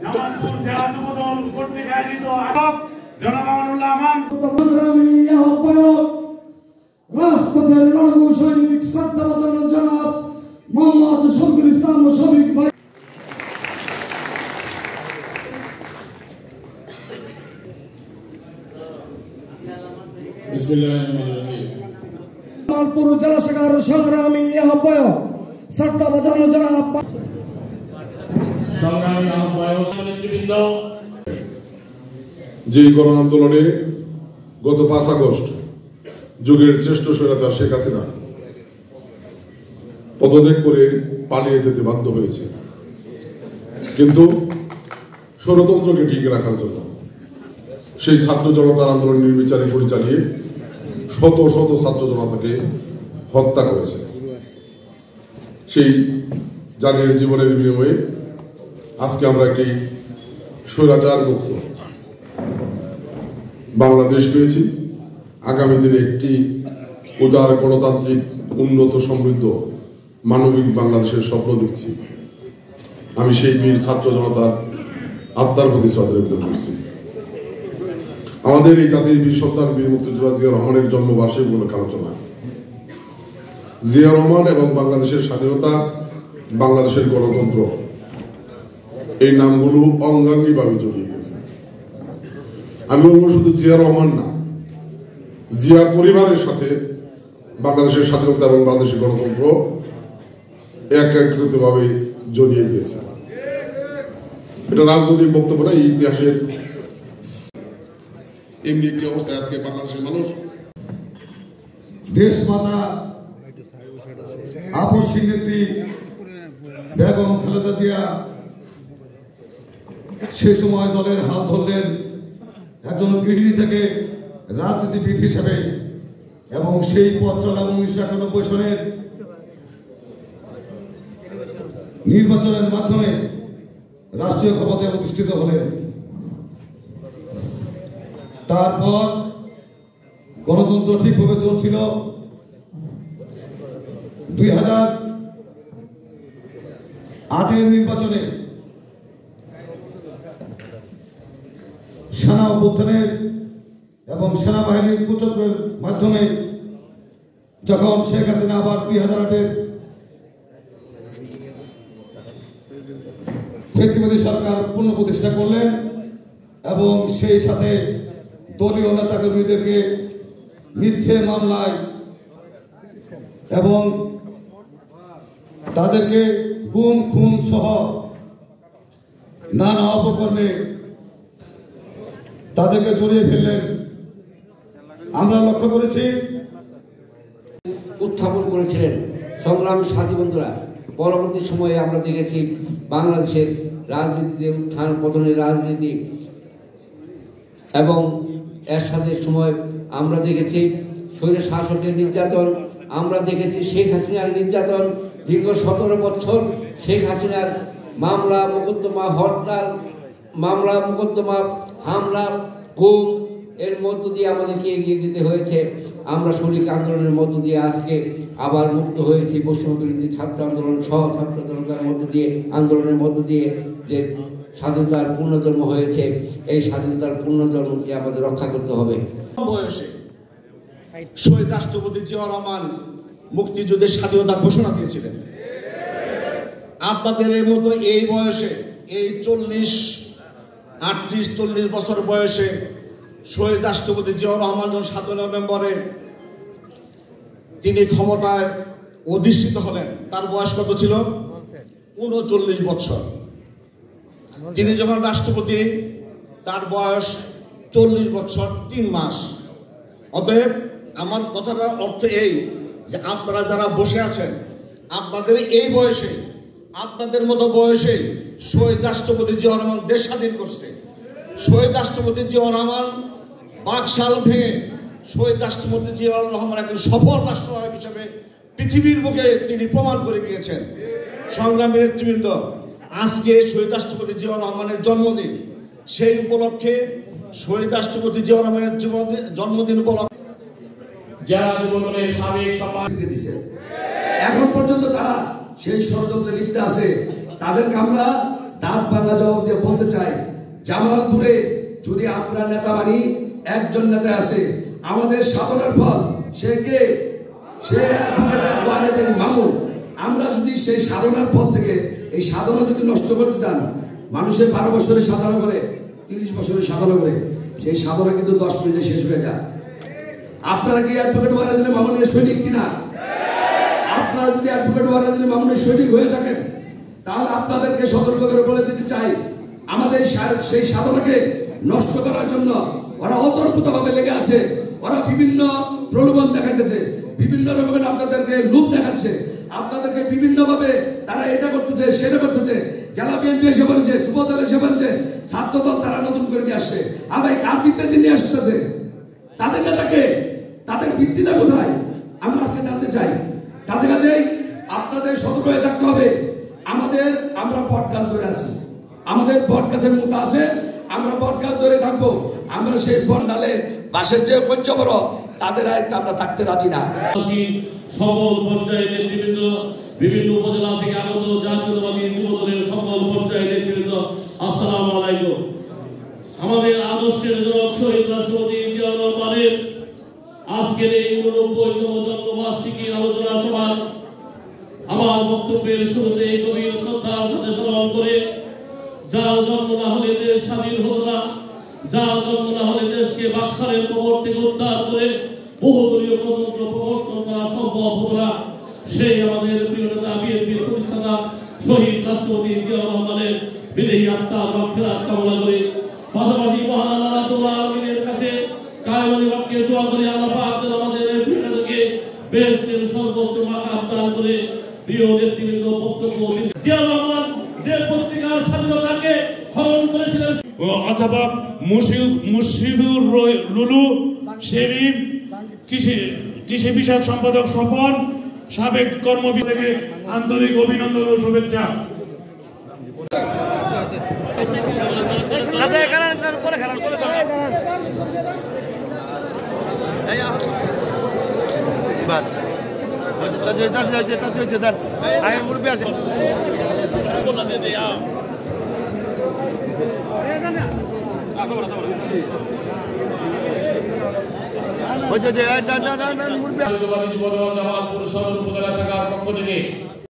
জামালপুর জেলা যুবদল কর্তৃক আয়োজিত আয়োজক জনাব আমানুল্লাহ আমান সংগ্রামী আহ্বায়ক রাজপথের লড়াকু সৈনিক শ্রদ্ধাভাজন জনাব মোহাম্মদ শফিকুল ইসলাম শফিক ভাই। জামালপুর জেলা শাখার সংগ্রামী আহ্বায়ক শ্রদ্ধাভাজন জনাব সংগ্রামী আহ্বায়ক নেতৃবৃন্দ, যে গণ আন্দোলনে গত 5 আগস্ট যুগের শ্রেষ্ঠ স্বৈরাচার শেখ হাসিনা পদত্যাগ করে পালিয়ে যেতে বাধ্য হয়েছে, কিন্তু স্বৈরতন্ত্রকে টিকে রাখার জন্য সেই ছাত্র জনতার আন্দোলন নির্বিচারে পরিচালিয়ে শত শত ছাত্র জনতাকে হত্যা করেছে। সেই যাদের জীবনের বিনিময়ে আজকে আমরা একটি স্বৈরাচার মুক্ত বাংলাদেশ পেয়েছি। আগামী দিনে একটি উদার গণতান্ত্রিক উন্নত সমৃদ্ধ মানবিক বাংলাদেশের স্বপ্ন দেখছি। আমি সেই বীর ছাত্র জনতার আত্মার প্রতি শ্রদ্ধা নিবেদন করছি। আমাদের এই জাতির বীর সন্তান বীর মুক্তিযোদ্ধা জিয়া রহমানের জন্মবার্ষিকী উপলক্ষে আলোচনা। জিয়া রহমান এবং বাংলাদেশের স্বাধীনতা, বাংলাদেশের গণতন্ত্র, এই নামগুলো অঙ্গাঙ্গিভাবে জড়িয়ে গেছে। আমি বলবো শুধু জিয়া রহমান না, জিয়া পরিবারের সাথে বাংলাদেশের স্বাধীনতা এবং বাংলাদেশের গণতন্ত্র একত্রিতভাবে জড়িয়ে গিয়েছে। এটা রাজনৈতিক বক্তব্য না, ইতিহাসের এমনি একটি অবস্থায় আজকে বাংলাদেশের মানুষ দেশ মাতা আপসী নেত্রী বেগম খালেদা জিয়া সে সময় দলের হাল ধরলেন একজন গৃহিণী থেকে রাজনীতিবিদ হিসেবে, এবং সেই পথ চলা 1991 সনের নির্বাচনের মাধ্যমে রাষ্ট্রীয় ক্ষমতায় প্রতিষ্ঠিত হলেন। তারপর গণতন্ত্র ঠিকভাবে চলছিল। 2008-এর নির্বাচনে সেনা অভ্যুত্থানের এবং সেনাবাহিনীর কুচক্রের মাধ্যমে যখন শেখ হাসিনা আবার 2008-এর ফ্যাসিবাদী সরকার পুনঃপ্রতিষ্ঠা করলেন এবং সেই সাথে দলীয় নেতাকর্মীদেরকে মিথ্যে মামলায় এবং তাদেরকে গুম খুন সহ নানা অপকর্মে তাদেরকে জড়িয়ে ফেললেন। আমরা লক্ষ্য করেছি উত্থাপন করেছিলেন সংগ্রামী সাথী বন্ধুরা। পরবর্তী সময়ে আমরা দেখেছি বাংলাদেশের রাজনীতিতে উত্থান পতনের রাজনীতি, এবং এর সাথে সময় আমরা দেখেছি স্বৈর শাসকের নির্যাতন, আমরা দেখেছি শেখ হাসিনার নির্যাতন। দীর্ঘ 17 বছর শেখ হাসিনার মামলা মোকদ্দমা, হরতাল, মামলা মোকদ্দমা, হামলা, গুম এর মধ্য দিয়ে আমাদেরকে এগিয়ে যেতে হয়েছে। আমরা শ্রমিক আন্দোলনের মধ্য দিয়ে আজকে আবার মুক্ত হয়েছি। বৈষম্য বিরোধী ছাত্র আন্দোলন সহ ছাত্র জনতার মধ্য দিয়ে, আন্দোলনের মধ্য দিয়ে যে স্বাধীনতার পুনর্জন্ম হয়েছে, এই স্বাধীনতার পুনর্জন্মকে আমাদের রক্ষা করতে হবে। বয়সে শহীদ রাষ্ট্রপতি জিয়া রহমান মুক্তিযুদ্ধের স্বাধীনতা ঘোষণা দিয়েছিলেন। আপনাদের মতো এই বয়সে, এই 38-40 বছর বয়সে শহীদ রাষ্ট্রপতি জিয়া রহমান 7 নভেম্বরে তিনি ক্ষমতায় অধিষ্ঠিত হলেন। তার বয়স কত ছিল? 39 বছর। তিনি যখন রাষ্ট্রপতি, তার বয়স 40 বছর 3 মাস। অতএব আমার কথাটার অর্থ এই যে আপনারা যারা বসে আছেন, আপনাদের এই বয়সে, আপনাদের মতো বয়সে শহীদ রাষ্ট্রপতি জিয়া রহমান দেশ স্বাধীন করছে। শহীদ রাষ্ট্রপতি জিয়া রহমান বাকশাল ভেঙে শহীদ রাষ্ট্রপতি জিয়া রহমান একজন সফল রাষ্ট্রনায়ক হিসেবে পৃথিবীর বুকে তিনি প্রমাণ করে গিয়েছেন। সংগ্রামী নেতৃবৃন্দ, আজকে শহীদ রাষ্ট্রপতি জিয়া রহমানের জন্মদিন। সেই উপলক্ষে শহীদ রাষ্ট্রপতি জিয়া রহমানের জন্মদিন উপলক্ষে যারা যুবদলের সাবেক সভাপতি এখন পর্যন্ত তারা সেই ষড়যন্ত্রে লিপ্ত আছে, তাদেরকে আমরা দাঁত ভাঙা জবাব দিয়ে বলতে চাই, জামালপুরে যদি আমরা নেতা মানি, একজন নেতা আছে, আমাদের সাধনার ফল সে কে? সে মামুন। আমরা যদি সেই সাধনার ফল থেকে এই সাধনা যদি নষ্ট করতে চান, মানুষের 12 বছরের সাধনা করে, 30 বছরের সাধনা করে, সেই সাধনা কিন্তু 10 মিনিটে শেষ হয়ে যায়। আপনারা কি অ্যাডভোকেট ওয়ারাজুল মামুনের সৈনিক কিনা? আপনারা যদি অ্যাডভোকেট ওয়ারাজুল মামুনের সৈনিক হয়ে থাকেন, তাহলে আপনাদেরকে সতর্ক করে বলে দিতে চাই, আমাদের সেই সাধনাকে নষ্ট করার জন্য ওরা অতর্কিতভাবে লেগে আছে। ওরা বিভিন্ন প্রলোভন দেখাইতেছে, বিভিন্ন রকমের আপনাদেরকে লোভ দেখাচ্ছে, আপনাদেরকে বিভিন্ন ভাবে তারা এটা করতেছে, সেটা করতেছে। জেলা বিএনপি এসে বলছে, যুবদল এসে বলছে, ছাত্রদল তারা নতুন করে নিয়ে আসছে। আবার কার ভিত্তিতে নিয়ে আসতেছে? তাদের নেতাকে, তাদের ভিত্তিটা কোথায় আমরা আজকে জানতে চাই। কাছাকাছি আপনাদের সতর্ক হয়ে থাকতে হবে। আমরা বট গাছ ধরে আছি, আমাদের বট গাছের মতো আছে, আমরা বট গাছ ধরে থাকবো। আমরা সেই বট ডালে বাসের যে পঞ্চ বড়, তাদের আয়ত্তে আমরা থাকতে রাজি না। সকল পর্যায়ের নেতৃবৃন্দ, বিভিন্ন উপজেলা থেকে আগত জাতীয়তাবাদী যুবদলের সকল পর্যায়ের নেতৃবৃন্দ, আসসালামু আলাইকুম। আমাদের আদর্শের জনক শহীদ রাষ্ট্রপতি জিয়াউর রহমানের আজকের এই 89তম জন্মবার্ষিকীর আলোচনা সভা আমার বক্তব্যের শুরুতে গভীর শ্রদ্ধার সাথে স্মরণ করে, যার জন্ম না হলে দেশ স্বাধীন হতো না, যার জন্ম না হলে দেশকে বাকশালের কবর থেকে উদ্ধার করে বহুদলীয় গণতন্ত্র প্রবর্তন করা সম্ভব হতো না, সেই আমাদের প্রিয় নেতা বিএনপির প্রতিষ্ঠাতা শহীদ রাষ্ট্রপতি জিয়াউর রহমানের বিদেহী আত্মার মাগফিরাত কামনা করে, পাশাপাশি মহান আল্লাহ রাব্বুল আলামিনের কাছে কায়মনি বাক্যে দোয়া করি, আল্লাহ পাক যেন আমাদের প্রিয় নেতাকে বেহেশতের সর্বোচ্চ মাকাম দান করে। প্রিয় নেতৃবৃন্দ, বক্তব্য জিয়াউর রহমান যে পত্রিকার স্বাধীনতাকে হরণ করেছিলেন, অধ্যাপক মুর্শিদুর লুলু শেরিফ, কৃষি বিষয়ক সম্পাদক স্বপন, সাবেক কর্মবিদ থেকে আন্তরিক অভিনন্দন ও শুভেচ্ছা। জাতীয়তাবাদী যুবদল জামালপুর সদর উপজেলা শাখার পক্ষ থেকে